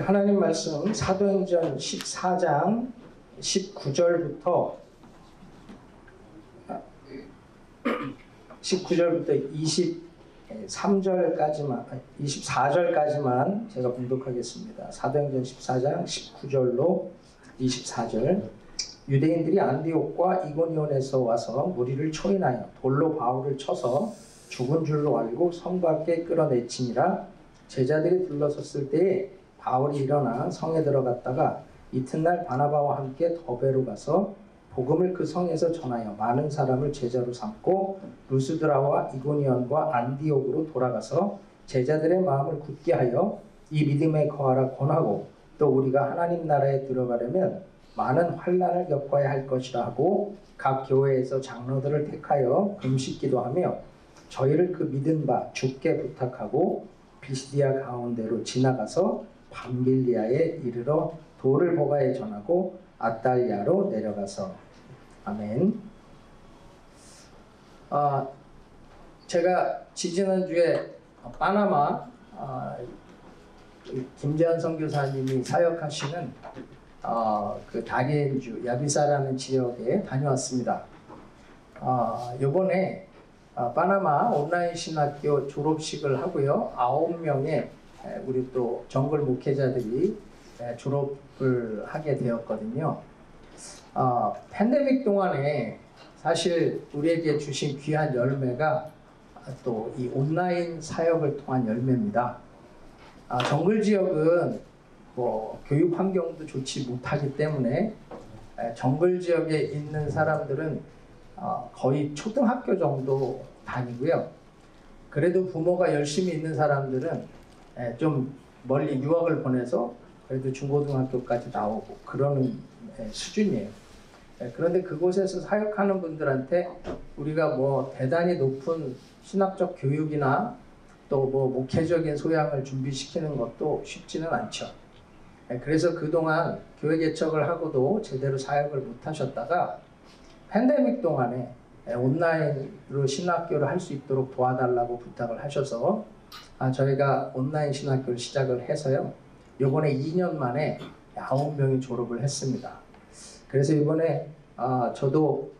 하나님 말씀 사도행전 14장 19절부터 24절까지만 제가 봉독하겠습니다. 사도행전 14장 19절로 24절. 유대인들이 안디옥과 이고니온에서 와서 무리를 초인하여 돌로 바울을 쳐서 죽은 줄로 알고 성 밖에 끌어내치니라. 제자들이 둘러섰을 때에 바울이 일어나 성에 들어갔다가 이튿날 바나바와 함께 더베로 가서 복음을 그 성에서 전하여 많은 사람을 제자로 삼고 루스드라와 이고니온과 안디옥으로 돌아가서 제자들의 마음을 굳게 하여 이 믿음에 거하라 권하고 또 우리가 하나님 나라에 들어가려면 많은 환난을 겪어야 할 것이라 하고 각 교회에서 장로들을 택하여 금식기도 하며 저희를 그 믿은 바 주께 부탁하고 비시디아 가운데로 지나가서 밤빌리아에 이르러 돌을 보가에 전하고 아달리아로 내려가서. 아멘. 제가 지지난주에 파나마 김재환 선교사님이 사역하시는 그 다리엔주 야비사라는 지역에 다녀왔습니다. 이번에 파나마 온라인 신학교 졸업식을 하고요. 9명의 우리 또 정글 목회자들이 졸업을 하게 되었거든요. 팬데믹 동안에 사실 우리에게 주신 귀한 열매가 또 이 온라인 사역을 통한 열매입니다. 정글 지역은 뭐 교육 환경도 좋지 못하기 때문에 정글 지역에 있는 사람들은 거의 초등학교 정도 다니고요. 그래도 부모가 열심히 있는 사람들은 좀 멀리 유학을 보내서 그래도 중고등학교까지 나오고 그러는 수준이에요. 그런데 그곳에서 사역하는 분들한테 우리가 뭐 대단히 높은 신학적 교육이나 또 뭐 목회적인 소양을 준비시키는 것도 쉽지는 않죠. 그래서 그동안 교회 개척을 하고도 제대로 사역을 못 하셨다가 팬데믹 동안에 온라인으로 신학교를 할 수 있도록 도와달라고 부탁을 하셔서 저희가 온라인 신학교를 시작을 해서요. 이번에 2년 만에 9명이 졸업을 했습니다. 그래서 이번에 저도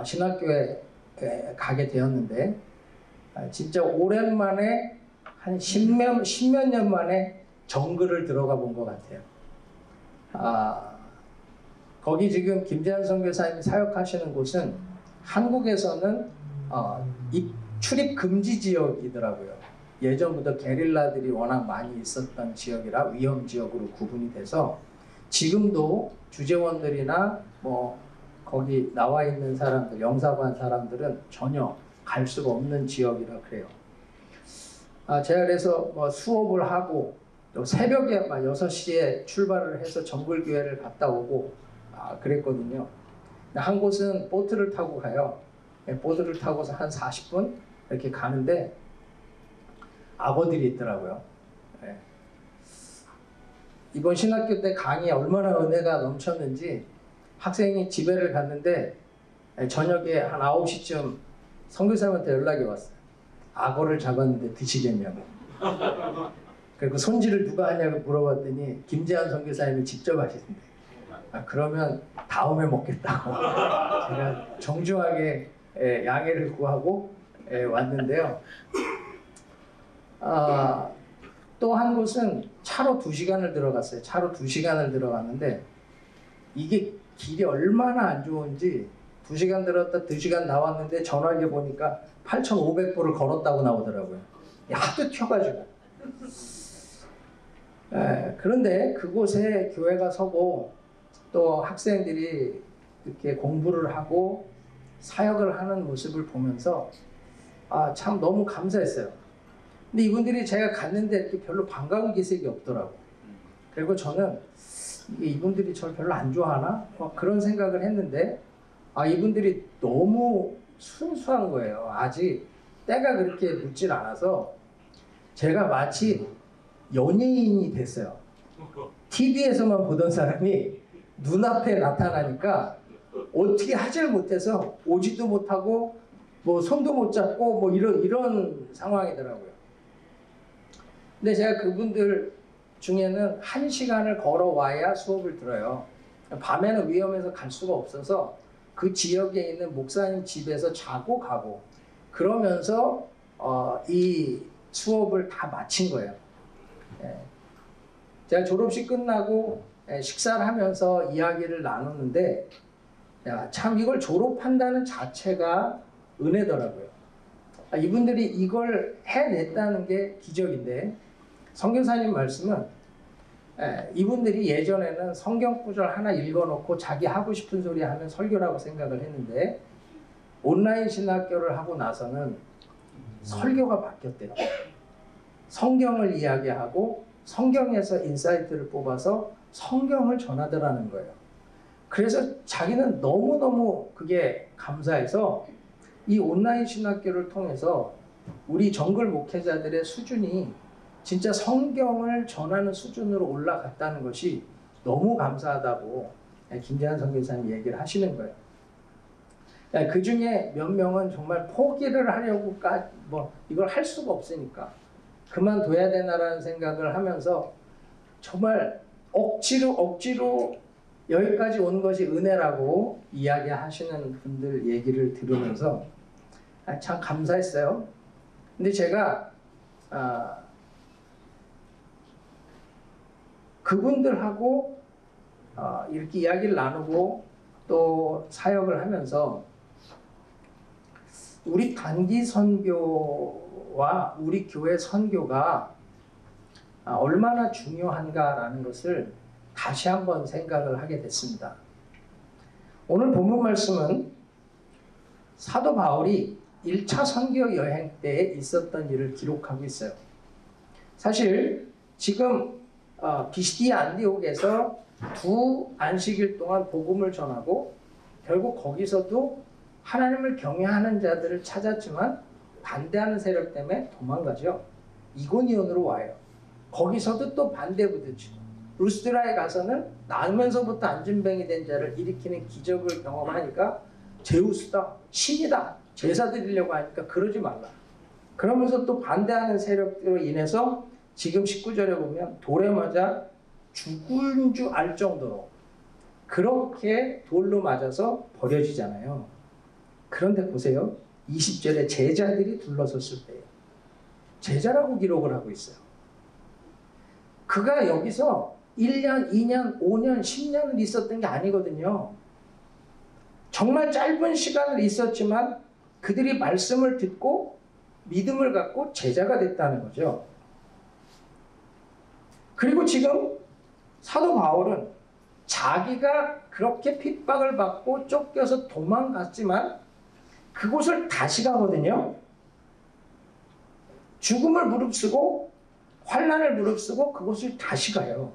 신학교에 가게 되었는데 진짜 오랜만에 한 10몇 년 만에 정글을 들어가 본 것 같아요. 거기 지금 김재환 선교사님이 사역하시는 곳은 한국에서는 출입 금지 지역이더라고요. 예전부터 게릴라들이 워낙 많이 있었던 지역이라 위험 지역으로 구분이 돼서 지금도 주재원들이나 뭐 거기 나와 있는 사람들, 영사관 사람들은 전혀 갈 수가 없는 지역이라 그래요. 제가 그래서 뭐 수업을 하고 또 새벽에 막 6시에 출발을 해서 정글교회를 갔다 오고 그랬거든요. 한 곳은 보트를 타고 가요. 보트를 타고서 한 40분 이렇게 가는데 악어들이 있더라고요. 이번 신학교 때 강의에 얼마나 은혜가 넘쳤는지 학생이 집에를 갔는데 저녁에 한 9시쯤 선교사님한테 연락이 왔어요. 악어를 잡았는데 드시겠냐고. 그리고 손질을 누가 하냐고 물어봤더니 김재환 선교사님이 직접 하시던데. 그러면 다음에 먹겠다고. 제가 정중하게 양해를 구하고 왔는데요. 또 한 곳은 차로 2시간을 들어갔어요. 차로 2시간을 들어갔는데 이게 길이 얼마나 안 좋은지 2시간 들었다 2시간 나왔는데 전화기에 보니까 8,500보를 걸었다고 나오더라고요. 하도 튀어가지고. 그런데 그곳에 교회가 서고 또 학생들이 이렇게 공부를 하고 사역을 하는 모습을 보면서 참 너무 감사했어요. 근데 이분들이 제가 갔는데 이렇게 별로 반가운 기색이 없더라고. 그리고 저는 이분들이 저를 별로 안 좋아하나? 그런 생각을 했는데 이분들이 너무 순수한 거예요. 아직 때가 그렇게 묻질 않아서 제가 마치 연예인이 됐어요. TV에서만 보던 사람이 눈앞에 나타나니까 어떻게 하질 못해서 오지도 못하고 뭐 손도 못 잡고 뭐 이런 상황이더라고요. 근데 제가 그분들 중에는 1시간을 걸어와야 수업을 들어요. 밤에는 위험해서 갈 수가 없어서 그 지역에 있는 목사님 집에서 자고 가고 그러면서 이 수업을 다 마친 거예요. 제가 졸업식 끝나고 식사를 하면서 이야기를 나누는데 참 이걸 졸업한다는 자체가 은혜더라고요. 이분들이 이걸 해냈다는 게 기적인데 선교사님 말씀은 이분들이 예전에는 성경 구절 하나 읽어놓고 자기 하고 싶은 소리 하는 설교라고 생각을 했는데 온라인 신학교를 하고 나서는 설교가 바뀌었대요. 성경을 이야기하고 성경에서 인사이트를 뽑아서 성경을 전하더라는 거예요. 그래서 자기는 너무너무 그게 감사해서 이 온라인 신학교를 통해서 우리 정글 목회자들의 수준이 진짜 성경을 전하는 수준으로 올라갔다는 것이 너무 감사하다고 김재한 선교사님 얘기를 하시는 거예요. 그 중에 몇 명은 정말 포기를 하려고 이걸 할 수가 없으니까 그만둬야 되나라는 생각을 하면서 정말 억지로 여기까지 온 것이 은혜라고 이야기하시는 분들 얘기를 들으면서 참 감사했어요. 근데 제가 그분들하고 이렇게 이야기를 나누고 또 사역을 하면서 우리 단기 선교와 우리 교회 선교가 얼마나 중요한가라는 것을 다시 한번 생각을 하게 됐습니다. 오늘 본문 말씀은 사도 바울이 1차 선교 여행 때에 있었던 일을 기록하고 있어요. 사실 지금 비시디아 안디옥에서 2 안식일 동안 복음을 전하고 결국 거기서도 하나님을 경외하는 자들을 찾았지만 반대하는 세력 때문에 도망가죠. 이고니온으로 와요. 거기서도 또 반대 부딪히고 루스드라에 가서는 나면서부터 안진뱅이 된 자를 일으키는 기적을 경험하니까 제우스다, 신이다, 제사 드리려고 하니까 그러지 말라. 그러면서 또 반대하는 세력으로 인해서 지금 19절에 보면 돌에 맞아 죽은 줄 알 정도로 그렇게 돌로 맞아서 버려지잖아요. 그런데 보세요. 20절에 제자들이 둘러섰을 때예요. 제자라고 기록을 하고 있어요. 그가 여기서 1년, 2년, 5년, 10년을 있었던 게 아니거든요. 정말 짧은 시간을 있었지만 그들이 말씀을 듣고 믿음을 갖고 제자가 됐다는 거죠. 그리고 지금 사도 바울은 자기가 그렇게 핍박을 받고 쫓겨서 도망갔지만 그곳을 다시 가거든요. 죽음을 무릅쓰고 환난을 무릅쓰고 그곳을 다시 가요.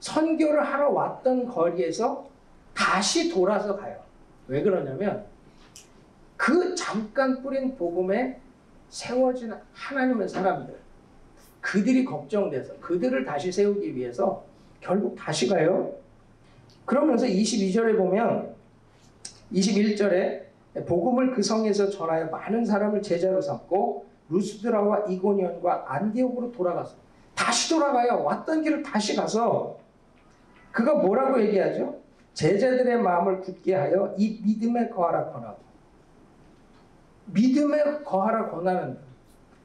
선교를 하러 왔던 거리에서 다시 돌아서 가요. 왜 그러냐면 그 잠깐 뿌린 복음에 세워진 하나님의 사람들, 그들이 걱정돼서 그들을 다시 세우기 위해서 결국 다시 가요. 그러면서 22절에 보면 21절에 복음을 그 성에서 전하여 많은 사람을 제자로 삼고 루스드라와 이고니온과 안디옥으로 돌아가서 다시 돌아가요. 왔던 길을 다시 가서 그가 뭐라고 얘기하죠? 제자들의 마음을 굳게 하여 이 믿음에 거하라 권하고. 믿음에 거하라 권하는,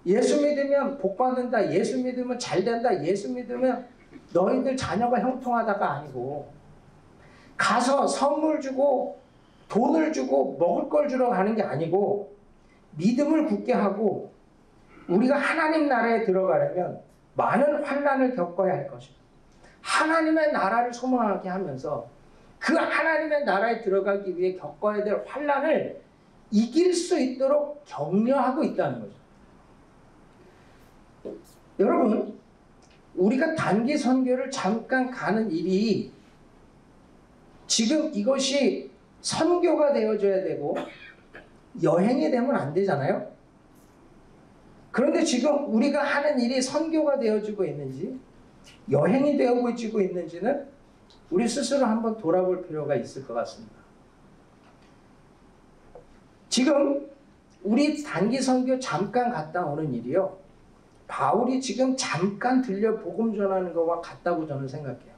예수 믿으면 복 받는다, 예수 믿으면 잘 된다, 예수 믿으면 너희들 자녀가 형통하다가 아니고 가서 선물 주고 돈을 주고 먹을 걸 주러 가는 게 아니고 믿음을 굳게 하고 우리가 하나님 나라에 들어가려면 많은 환난을 겪어야 할 것입니다. 하나님의 나라를 소망하게 하면서 그 하나님의 나라에 들어가기 위해 겪어야 될 환난을 이길 수 있도록 격려하고 있다는 거죠. 여러분, 우리가 단기 선교를 잠깐 가는 일이 지금 이것이 선교가 되어줘야 되고 여행이 되면 안 되잖아요. 그런데 지금 우리가 하는 일이 선교가 되어지고 있는지 여행이 되어지고 있는지는 우리 스스로 한번 돌아볼 필요가 있을 것 같습니다. 지금 우리 단기 선교 잠깐 갔다 오는 일이요, 바울이 지금 잠깐 들려 복음 전하는 것과 같다고 저는 생각해요.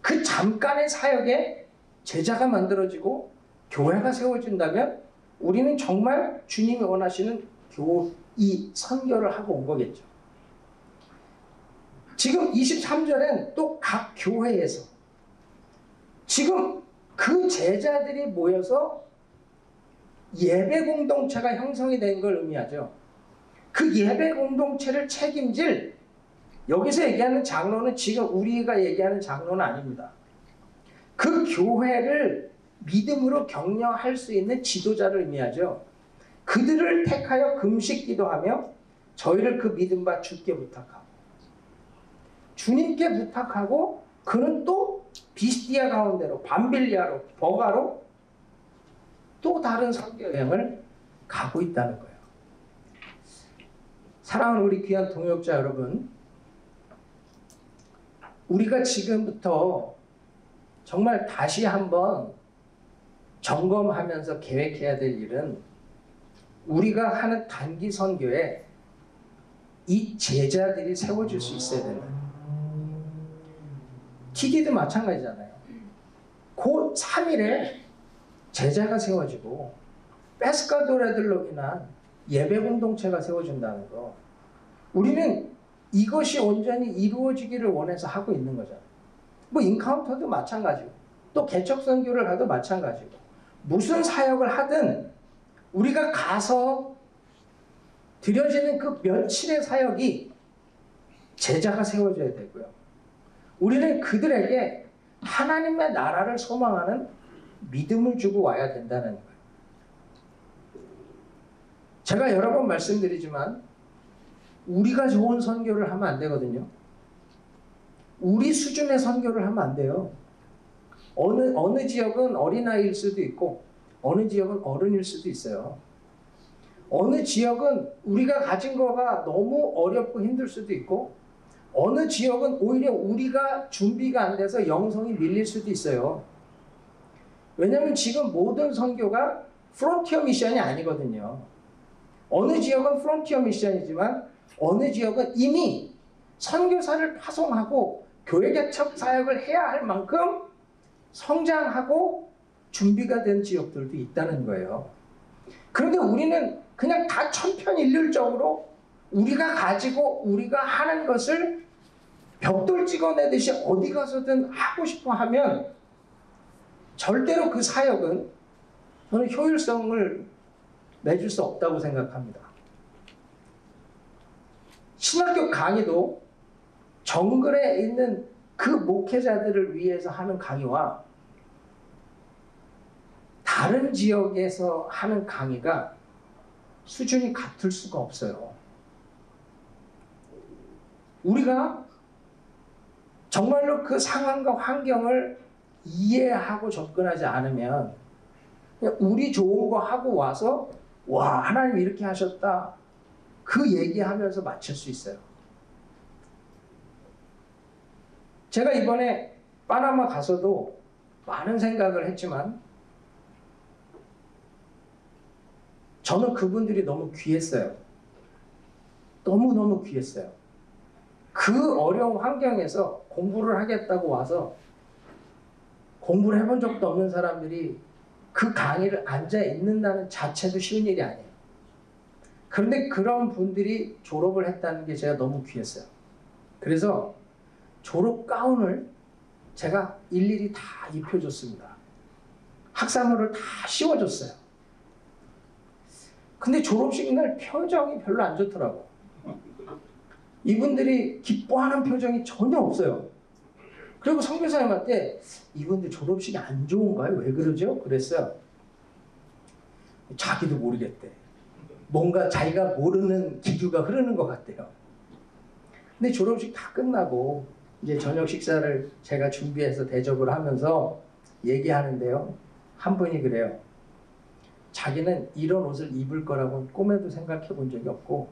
그 잠깐의 사역에 제자가 만들어지고 교회가 세워진다면 우리는 정말 주님이 원하시는 이 선교를 하고 온 거겠죠. 지금 23절엔 또 각 교회에서 지금 그 제자들이 모여서 예배 공동체가 형성이 된 걸 의미하죠. 그 예배 공동체를 책임질, 여기서 얘기하는 장로는 지금 우리가 얘기하는 장로는 아닙니다. 그 교회를 믿음으로 격려할 수 있는 지도자를 의미하죠. 그들을 택하여 금식 기도하며 저희를 그 믿음과 주께 부탁하고, 주님께 부탁하고, 그는 또 비스디아 가운데로, 밤빌리아로, 버가로 또 다른 선교 여행을 가고 있다는 거예요. 사랑하는 우리 귀한 동역자 여러분, 우리가 지금부터 정말 다시 한번 점검하면서 계획해야 될 일은, 우리가 하는 단기 선교에 이 제자들이 세워질 수 있어야 되는 거예요. TD도 마찬가지잖아요. 그 3일에 제자가 세워지고 페스카도레들로 인한 예배 공동체가 세워진다는 거, 우리는 이것이 온전히 이루어지기를 원해서 하고 있는 거잖아요. 뭐 인카운터도 마찬가지고, 또 개척 선교를 가도 마찬가지고, 무슨 사역을 하든 우리가 가서 드려지는 그 며칠의 사역이 제자가 세워져야 되고요. 우리는 그들에게 하나님의 나라를 소망하는 믿음을 주고 와야 된다는 거예요. 제가 여러 번 말씀드리지만 우리가 좋은 선교를 하면 안 되거든요. 우리 수준의 선교를 하면 안 돼요. 어느 지역은 어린아이일 수도 있고 어느 지역은 어른일 수도 있어요. 어느 지역은 우리가 가진 거가 너무 어렵고 힘들 수도 있고, 어느 지역은 오히려 우리가 준비가 안 돼서 영성이 밀릴 수도 있어요. 왜냐하면 지금 모든 선교가 프론티어 미션이 아니거든요. 어느 지역은 프론티어 미션이지만 어느 지역은 이미 선교사를 파송하고 교회 개척 사역을 해야 할 만큼 성장하고 준비가 된 지역들도 있다는 거예요. 그런데 우리는 그냥 다 천편일률적으로 우리가 가지고 우리가 하는 것을 벽돌 찍어내듯이 어디 가서든 하고 싶어 하면 절대로 그 사역은 저는 효율성을 맺을 수 없다고 생각합니다. 신학교 강의도 정글에 있는 그 목회자들을 위해서 하는 강의와 다른 지역에서 하는 강의가 수준이 같을 수가 없어요. 우리가 정말로 그 상황과 환경을 이해하고 접근하지 않으면 그냥 우리 좋은 거 하고 와서 와, 하나님 이렇게 하셨다, 그 얘기하면서 마칠 수 있어요. 제가 이번에 파나마 가서도 많은 생각을 했지만 저는 그분들이 너무 귀했어요. 너무너무 귀했어요. 그 어려운 환경에서 공부를 하겠다고 와서 공부를 해본 적도 없는 사람들이 그 강의를 앉아 있는다는 자체도 쉬운 일이 아니에요. 그런데 그런 분들이 졸업을 했다는 게 제가 너무 귀했어요. 그래서 졸업 가운을 제가 일일이 다 입혀줬습니다. 학사모를 다 씌워줬어요. 근데 졸업식 날 표정이 별로 안 좋더라고. 이분들이 기뻐하는 표정이 전혀 없어요. 그리고 선교사님한테 이분들 졸업식이 안 좋은가요? 왜 그러죠? 그랬어요. 자기도 모르겠대. 뭔가 자기가 모르는 기류가 흐르는 것 같대요. 근데 졸업식 다 끝나고 이제 저녁 식사를 제가 준비해서 대접을 하면서 얘기하는데요. 한 분이 그래요. 자기는 이런 옷을 입을 거라고 꿈에도 생각해 본 적이 없고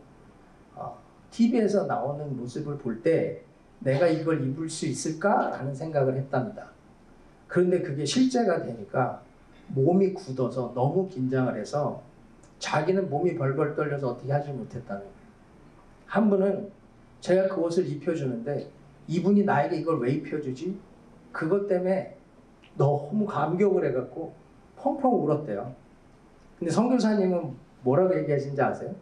TV에서 나오는 모습을 볼 때 내가 이걸 입을 수 있을까라는 생각을 했답니다. 그런데 그게 실제가 되니까 몸이 굳어서 너무 긴장을 해서 자기는 몸이 벌벌 떨려서 어떻게 하지 못했다는 거예요. 한 분은 제가 그 옷을 입혀주는데 이분이 나에게 이걸 왜 입혀주지? 그것 때문에 너무 감격을 해갖고 펑펑 울었대요. 근데 선교사님은 뭐라고 얘기하신지 아세요?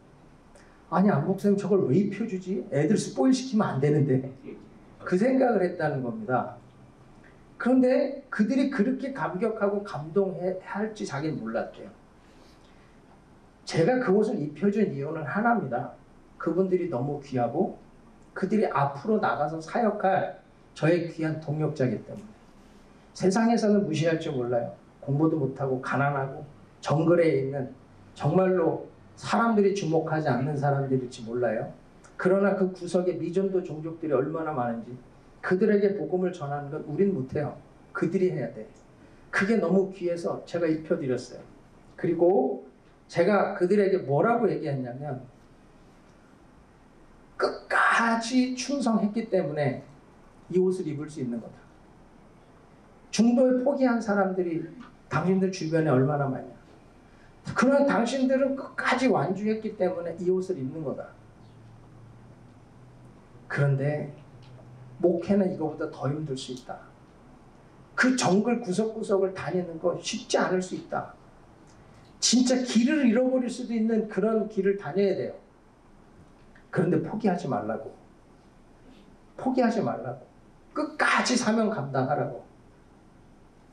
아니 안 목사님 저걸 왜 입혀주지? 애들 스포일 시키면 안 되는데. 그 생각을 했다는 겁니다. 그런데 그들이 그렇게 감격하고 감동할지 자기는 몰랐대요. 제가 그 옷을 입혀준 이유는 하나입니다. 그분들이 너무 귀하고 그들이 앞으로 나가서 사역할 저의 귀한 동력자이기 때문에. 세상에서는 무시할 줄 몰라요. 공부도 못하고 가난하고 정글에 있는 정말로 사람들이 주목하지 않는 사람들일지 몰라요. 그러나 그 구석에 미전도 종족들이 얼마나 많은지 그들에게 복음을 전하는 건 우린 못해요. 그들이 해야 돼. 그게 너무 귀해서 제가 입혀드렸어요. 그리고 제가 그들에게 뭐라고 얘기했냐면 끝까지 충성했기 때문에 이 옷을 입을 수 있는 거다. 중도에 포기한 사람들이 당신들 주변에 얼마나 많냐. 그러나 당신들은 끝까지 완주했기 때문에 이 옷을 입는 거다. 그런데 목회는 이거보다 더 힘들 수 있다. 그 정글 구석구석을 다니는 거 쉽지 않을 수 있다. 진짜 길을 잃어버릴 수도 있는 그런 길을 다녀야 돼요. 그런데 포기하지 말라고. 포기하지 말라고. 끝까지 사명 감당하라고.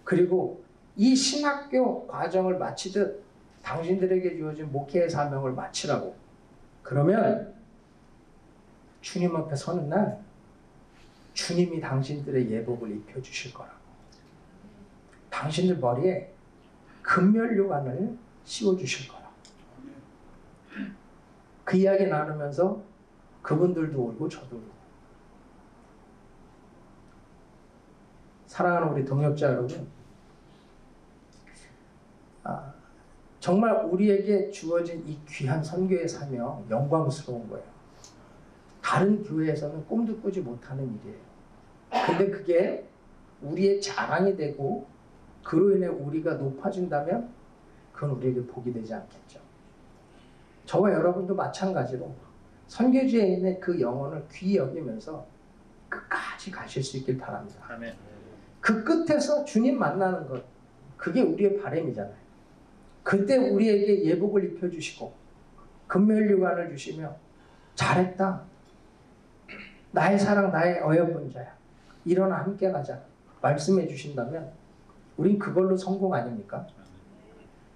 그리고 이 신학교 과정을 마치듯 당신들에게 주어진 목회의 사명을 마치라고. 그러면 주님 앞에 서는 날 주님이 당신들의 예복을 입혀주실 거라고. 당신들 머리에 금면류관을 씌워주실 거라고. 그 이야기 나누면서 그분들도 울고 저도 울고. 사랑하는 우리 동역자 여러분, 정말 우리에게 주어진 이 귀한 선교의 사명 영광스러운 거예요. 다른 교회에서는 꿈도 꾸지 못하는 일이에요. 근데 그게 우리의 자랑이 되고 그로 인해 우리가 높아진다면 그건 우리에게 복이 되지 않겠죠. 저와 여러분도 마찬가지로 선교지에 있는 그 영혼을 귀히 여기면서 끝까지 가실 수 있길 바랍니다. 아멘. 그 끝에서 주님 만나는 것, 그게 우리의 바람이잖아요. 그때 우리에게 예복을 입혀주시고 금면류관을 주시며 잘했다. 나의 사랑 나의 어여쁜 자야. 일어나 함께 가자. 말씀해 주신다면 우린 그걸로 성공 아닙니까?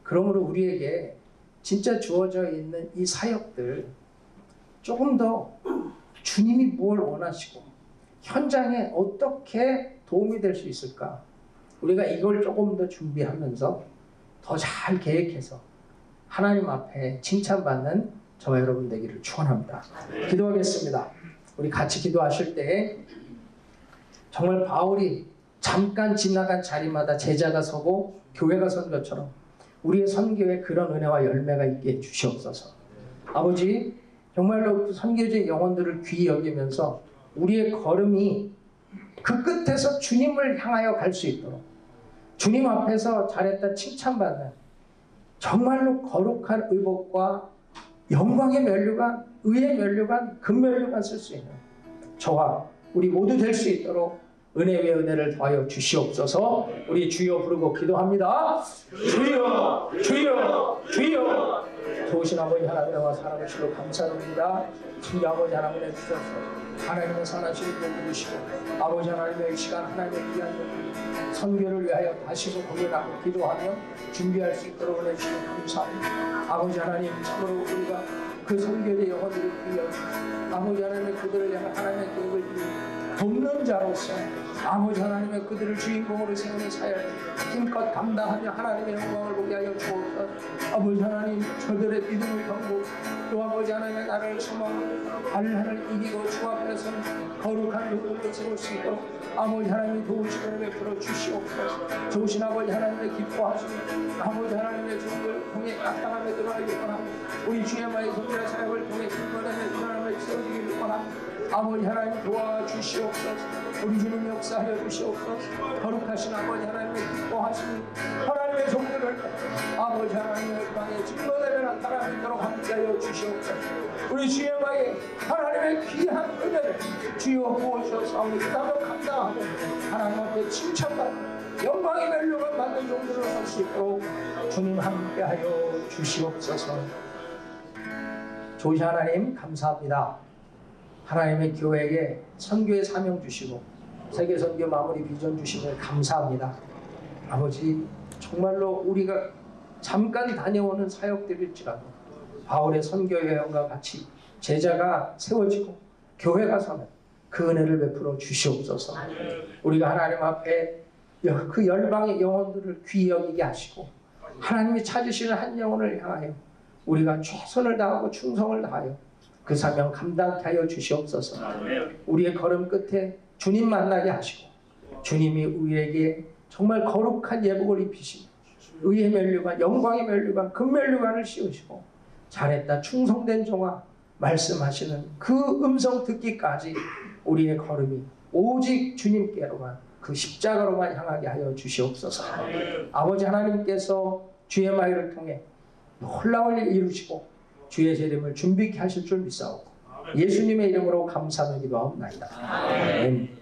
그러므로 우리에게 진짜 주어져 있는 이 사역들 조금 더 주님이 뭘 원하시고 현장에 어떻게 도움이 될 수 있을까? 우리가 이걸 조금 더 준비하면서 더 잘 계획해서 하나님 앞에 칭찬받는 저와 여러분 되기를 축원합니다. 기도하겠습니다. 우리 같이 기도하실 때 정말 바울이 잠깐 지나간 자리마다 제자가 서고 교회가 선 것처럼 우리의 선교에 그런 은혜와 열매가 있게 해주시옵소서. 아버지, 정말로 그 선교지의 영혼들을 귀히 여기면서 우리의 걸음이 그 끝에서 주님을 향하여 갈 수 있도록 주님 앞에서 잘했다 칭찬받는 정말로 거룩한 의복과 영광의 면류관, 의의 면류관, 금면류관 쓸 수 있는 저와 우리 모두 될 수 있도록 은혜 위에 은혜를 더하여 주시옵소서. 우리 주여 부르고 기도합니다. 주여, 주여, 주여. 좋으신 아버지 하나님과 살아계시고 감사드립니다. 우리 아버지 하나님 해주셔서 하나님의 선하신 일을 이루시고 아버지 하나님의 이 시간 하나님의 귀한 선교를 위하여 다시금 고민하고 기도하며 준비할 수 있도록 은혜 주시고 감사합니다. 아버지 하나님 참으로 우리가 그 선교의 영혼들을 위하여 아버지 하나님의 그들을 향한 하나님의 계획을 돕는 자로서 아버지 하나님의 그들을 주인공으로 세우는 사역을 힘껏 감당하며 하나님의 영광을 보게 하여 주옵소서. 아버지 하나님 저들의 믿음을 경고 또 아버지 하나님의 나라를 소망하고 반란을 이기고 주 앞에서는 거룩한 의를 세울 수 있도록 아버지 하나님의 도우심을 베풀어 주시옵소서. 좋으신 아버지 하나님의 기뻐하시고 아버지 하나님의 주를 통해 악당함에 들어가기 원합니다. 우리 주의 마의 성결의 사역을 통해 근거하며 하나님의 세워지기를 원합니다. 아버지 하나님 도와주시옵소서. 우리 주님 역사하여 주시옵소서. 거룩하신 아버지 하나님의 기뻐하시는 하나님의 종들을 아버지 하나님의 땅에 증거되는 나타나도록 함께하여 주시옵소서. 우리 주의 마에 하나님의 귀한 은혜를 주여 부어주셔서 이 사명 감당하고 하나님 앞에 칭찬받고 영광의 멸류관 받는 종들을 설 수 있도록 주님 함께하여 주시옵소서. 조시 하나님 감사합니다. 하나님의 교회에 선교의 사명 주시고 세계 선교 마무리 비전 주심을 감사합니다. 아버지, 정말로 우리가 잠깐 다녀오는 사역들일지라도 바울의 선교 여행과 같이 제자가 세워지고 교회가 서는 그 은혜를 베풀어 주시옵소서. 우리가 하나님 앞에 그 열방의 영혼들을 귀히 여기게 하시고 하나님이 찾으시는 한 영혼을 향하여 우리가 최선을 다하고 충성을 다하여 그 사명 감당케 하여 주시옵소서. 우리의 걸음 끝에 주님 만나게 하시고 주님이 우리에게 정말 거룩한 예복을 입히시고 의의 면류관, 영광의 면류관, 금면류관을 씌우시고 잘했다 충성된 종아 말씀하시는 그 음성 듣기까지 우리의 걸음이 오직 주님께로만 그 십자가로만 향하게 하여 주시옵소서. 아버지 하나님께서 주의 마위를 통해 놀라운 일 이루시고 주의 재림을 준비케 하실 줄 믿사오고 예수님의 이름으로 감사하며 기도하옵나이다. 아멘.